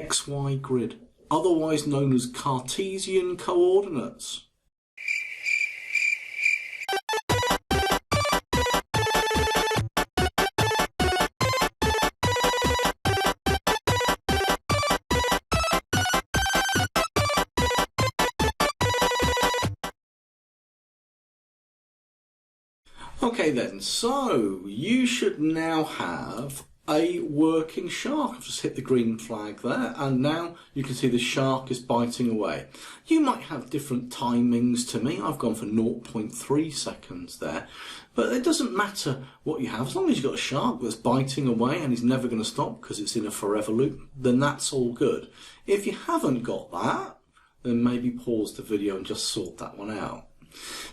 XY grid, otherwise known as Cartesian coordinates. Okay then, so you should now have a working shark. I've just hit the green flag there, and now you can see the shark is biting away. You might have different timings to me. I've gone for 0.3 seconds there, but it doesn't matter what you have. As long as you've got a shark that's biting away and he's never going to stop because it's in a forever loop, then that's all good. If you haven't got that, then maybe pause the video and just sort that one out.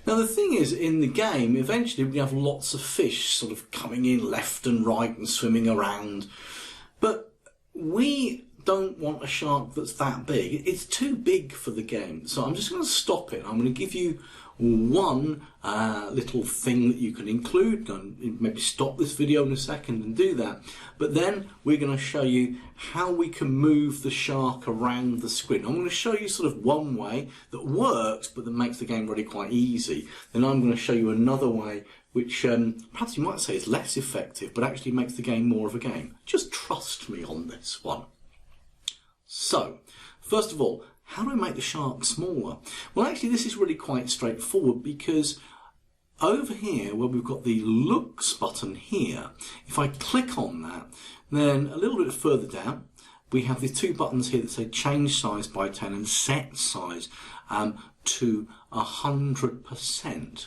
Now the thing is, in the game, eventually we have lots of fish sort of coming in left and right and swimming around, but we don't want a shark that's that big. It's too big for the game, so I'm just going to stop it. I'm going to give you one little thing that you can include. Maybe stop this video in a second and do that, but then we're going to show you how we can move the shark around the screen. I'm going to show you sort of one way that works but that makes the game really quite easy. Then I'm going to show you another way which perhaps you might say is less effective but actually makes the game more of a game. Just trust me on this one. So first of all, how do I make the shark smaller? Well, actually this is really quite straightforward, because over here where we've got the looks button here, if I click on that, then a little bit further down we have the two buttons here that say change size by 10 and set size to 100%.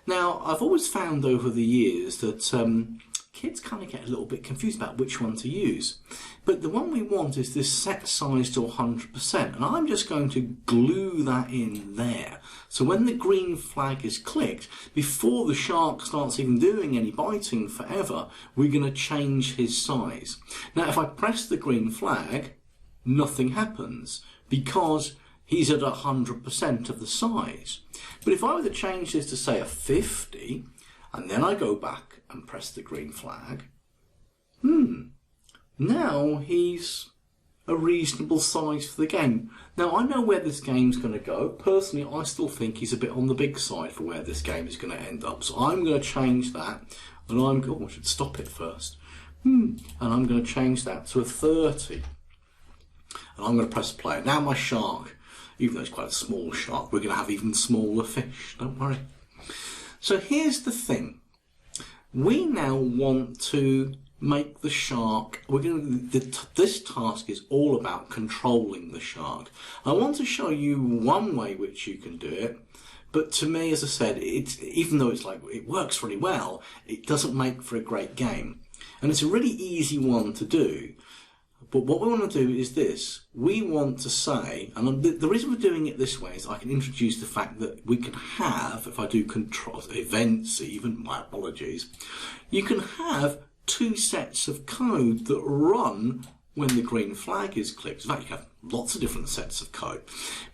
Now I've always found over the years that kids kind of get a little bit confused about which one to use. But the one we want is this set size to 100%, and I'm just going to glue that in there. So when the green flag is clicked, before the shark starts even doing any biting forever, we're going to change his size. Now if I press the green flag, nothing happens because he's at 100% of the size. But if I were to change this to say a 50, and then I go back and press the green flag, now he's a reasonable size for the game. Now I know where this game's going to go. Personally, I still think he's a bit on the big side for where this game is going to end up. So I'm going to change that, and I should stop it first. And I'm going to change that to a 30. And I'm going to press play. Now my shark, even though it's quite a small shark, we're going to have even smaller fish, don't worry. So here's the thing. We now want to make the shark, this task is all about controlling the shark. I want to show you one way which you can do it, but to me, as I said, even though it works really well, it doesn't make for a great game. And it's a really easy one to do. But what we want to do is this. We want to say, and the reason we're doing it this way is I can introduce the fact that we can have, if I do control events even, my apologies, you can have two sets of code that run when the green flag is clicked. In fact, you have lots of different sets of code.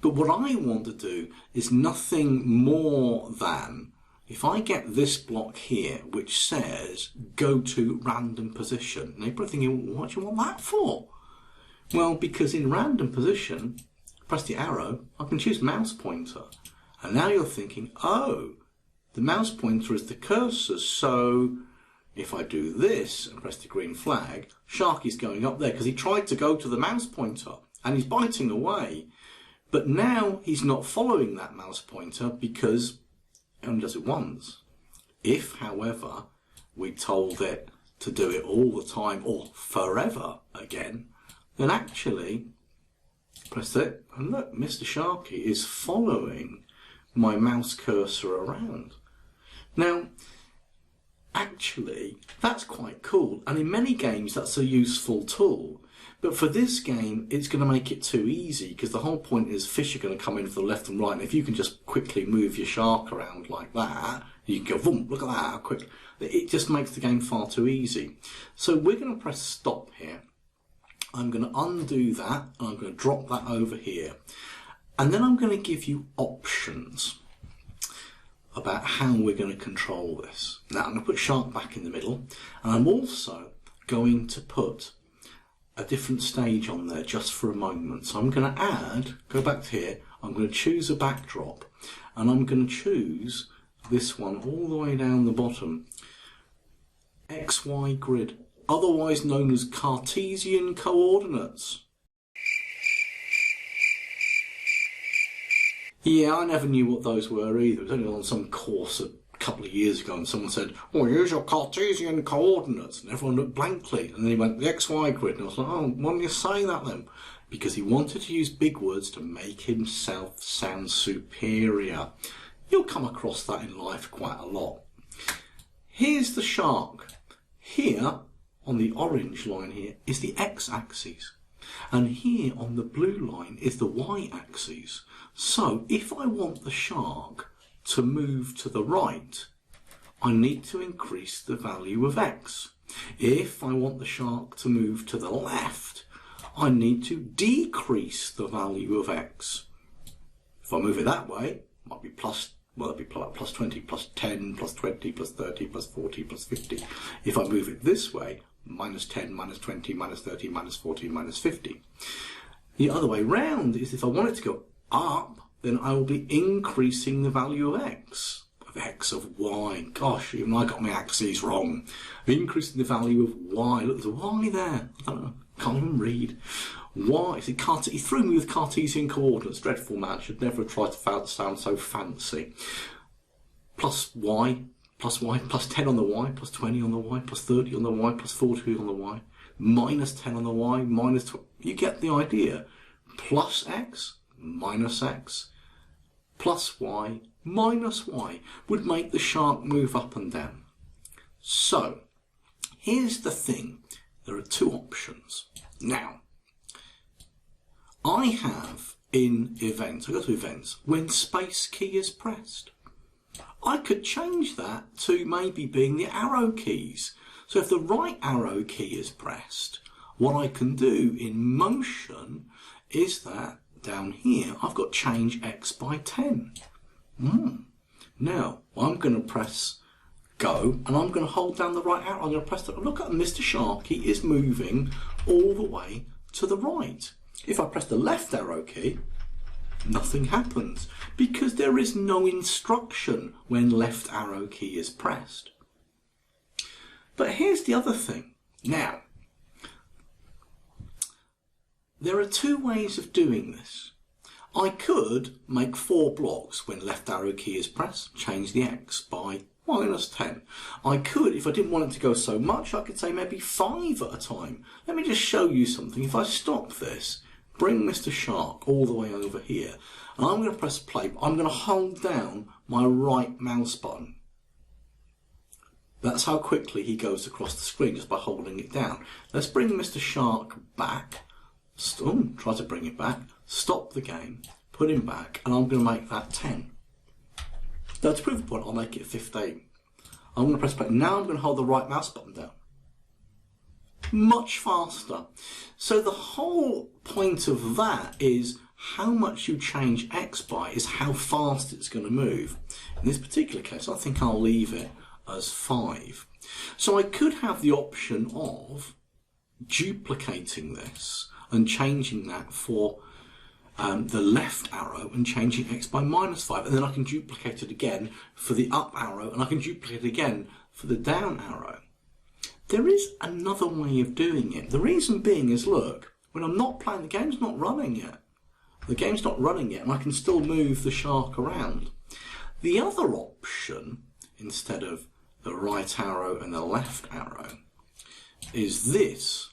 But what I want to do is nothing more than, if I get this block here which says go to random position, now you're probably thinking, what do you want that for? Well, because in random position, press the arrow, I can choose mouse pointer. And now you're thinking, oh, the mouse pointer is the cursor, so if I do this and press the green flag, Sharky's going up there because he tried to go to the mouse pointer and he's biting away. But now he's not following that mouse pointer because it only does it once. If, however, we told it to do it all the time or forever again, then actually press it and look, Mr. Sharky is following my mouse cursor around. Now, actually, that's quite cool, and in many games that's a useful tool. But for this game, it's going to make it too easy, because the whole point is fish are going to come in for the left and right, and if you can just quickly move your shark around like that, you can go, boom, look at that, how quick. It just makes the game far too easy. So we're going to press stop here. I'm going to undo that, and I'm going to drop that over here. And then I'm going to give you options about how we're going to control this. Now I'm going to put shark back in the middle, and I'm also going to put a different stage on there just for a moment. So I'm going to add, go back to here, I'm going to choose a backdrop, and I'm going to choose this one all the way down the bottom. XY grid, otherwise known as Cartesian coordinates. Yeah, I never knew what those were either. It was only on some course a couple of years ago and someone said, oh, use your Cartesian coordinates, and everyone looked blankly, and then he went, the XY grid, and I was like, oh, why don't you say that then? Because he wanted to use big words to make himself sound superior. You'll come across that in life quite a lot. Here's the shark. Here, on the orange line here, is the x-axis. And here on the blue line is the y-axis. So if I want the shark to move to the right, I need to increase the value of x. If I want the shark to move to the left, I need to decrease the value of x. If I move it that way, it might be plus, well, it'd be plus 20, plus 10, plus 20, plus 30, plus 40, plus 50. If I move it this way, minus 10, minus 20, minus 30, minus 40, minus 50. The other way round is if I want it to go up, then I will be increasing the value of x, of y. Gosh, even I got my axes wrong. Increasing the value of y. Look, there's a y there. I don't know, can't even read. Y. See, he threw me with Cartesian coordinates. Dreadful man. Should never have tried to sound so fancy. Plus y, plus 10 on the y, plus 20 on the y, plus 30 on the y, plus 40 on the y, minus 10 on the y, minus 20. You get the idea. Plus x, minus x, plus y, minus y would make the shark move up and down. So, here's the thing. There are two options. Now, I have in events, I go to events, when space key is pressed. I could change that to maybe being the arrow keys. So if the right arrow key is pressed, what I can do in motion is that down here, I've got change x by 10. Now, I'm going to press go, and I'm going to hold down the right arrow. I'm going to press the, look at Mr. Sharky is moving all the way to the right. If I press the left arrow key, nothing happens, because there is no instruction when left arrow key is pressed. But here's the other thing. Now, there are two ways of doing this. I could make 4 blocks when left arrow key is pressed, change the x by minus 10. I could, if I didn't want it to go so much, I could say maybe 5 at a time. Let me just show you something. If I stop this, bring Mr. Shark all the way over here, and I'm going to press play, but I'm going to hold down my right mouse button. That's how quickly he goes across the screen, just by holding it down. Let's bring Mr. Shark back. Try to bring it back. Stop the game, put him back, and I'm going to make that 10. Now to prove the point, I'll make it 15. I'm going to press play. Now I'm going to hold the right mouse button down. Much faster. So the whole point of that is how much you change x by is how fast it's going to move. In this particular case, I think I'll leave it as 5. So I could have the option of duplicating this and changing that for the left arrow and changing x by minus 5, and then I can duplicate it again for the up arrow, and I can duplicate it again for the down arrow. There is another way of doing it. The reason being is, look, when I'm not playing, the game's not running yet. The game's not running yet, and I can still move the shark around. The other option, instead of the right arrow and the left arrow, is this.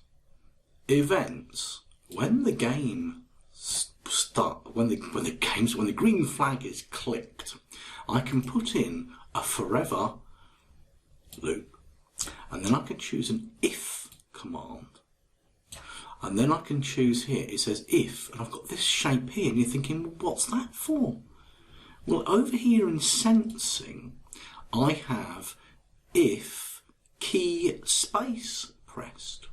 Events. When the game when the green flag is clicked, I can put in a forever loop, and then I can choose an if command, and then I can choose here, it says if, and I've got this shape here, and you're thinking, well, what's that for? Well, over here in sensing, I have if key space pressed.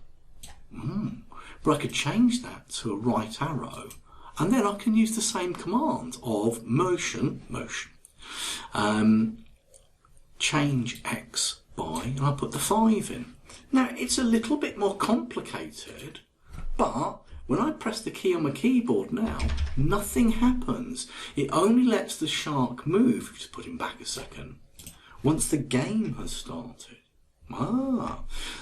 But I could change that to a right arrow, and then I can use the same command of motion, change x by, and I put the 5 in. Now, it's a little bit more complicated, But when I press the key on my keyboard now, nothing happens. It only lets the shark move, just put him back a second, once the game has started.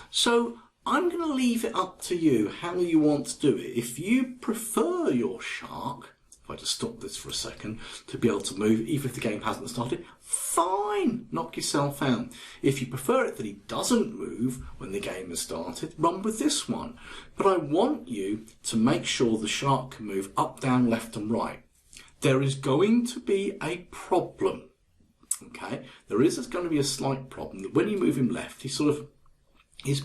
So I'm going to leave it up to you how you want to do it. If you prefer your shark, if I just stop this for a second, to be able to move even if the game hasn't started, fine, knock yourself out. If you prefer it that he doesn't move when the game has started, run with this one. But I want you to make sure the shark can move up, down, left and right. There is going to be a problem. Okay, there is going to be a slight problem that when you move him left, he's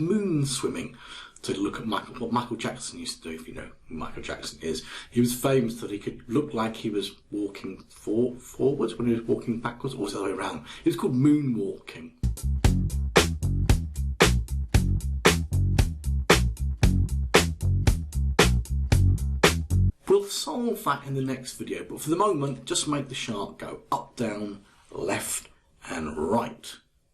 moon swimming. To look at what Michael Jackson used to do, if you know who Michael Jackson is. He was famous that he could look like he was walking forwards when he was walking backwards, or the other way around. It was called moonwalking. We'll solve that in the next video, but for the moment, just make the shark go up, down, left and right.